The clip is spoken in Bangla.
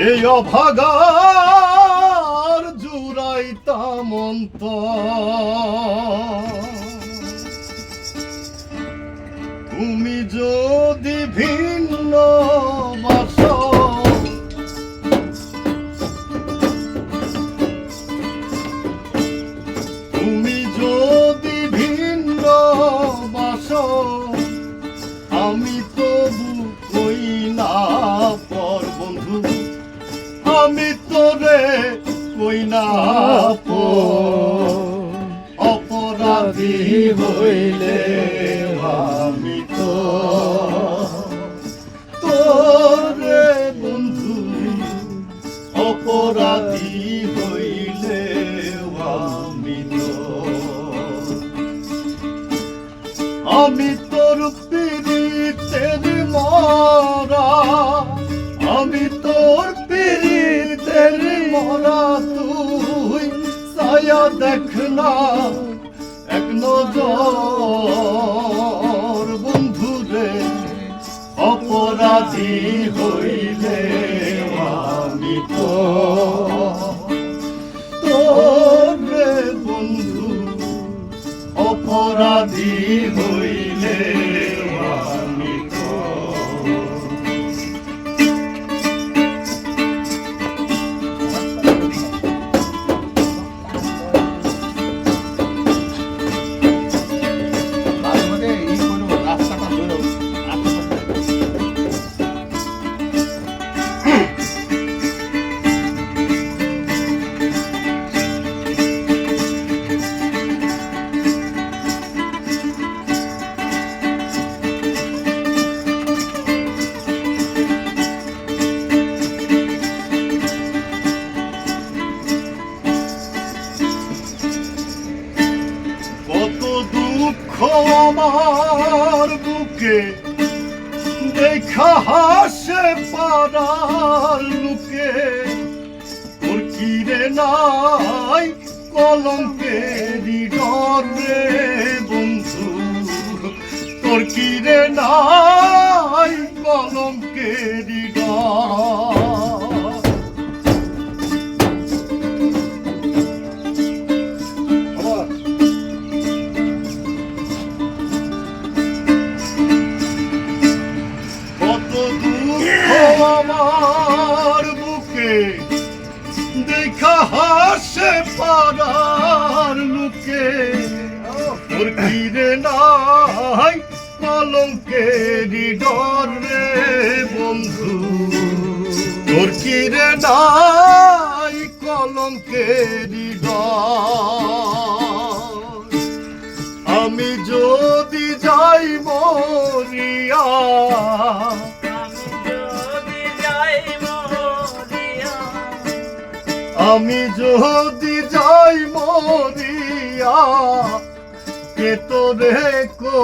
এই অভাগার জুড়াইতাম অন্তর, তুমি যদি ভিন্ন বাসো, তুমি যদি ভিন্ন বাসো, আমি তবু কই না পর বন্ধু, আমি তোরে কই না পর। অপরাধী হইলে আমি তো তোরে বন্ধু, অপরাধী হইলে আমি তো। আমি তোর পীড়িতের মরা, আমি তোর পীড়িতের মরা, তুই ছায়া দেখ না এক নজর বন্ধু রে। অপরাধী হইলে আমি তো তোরে বন্ধু, অপরাধী হইলে আমি তো। আমার বুকে দেখা হাসে পাড়ার লোকে, তোর কি রে নাই কলঙ্কেরই ডর রে বন্ধু, তোর কি রে নাই কলঙ্কেরই ডর। আমার বুকে দেখা হাসে পাড়ার লোকে, তোর কি রে নাই কলঙ্কেরই ডর রে বন্ধু, তোর কি রে নাই কলঙ্কেরই ডর। আমি যদি যাই মরিয়া, আমি যদি যাই মরিয়া, কে তোরে কো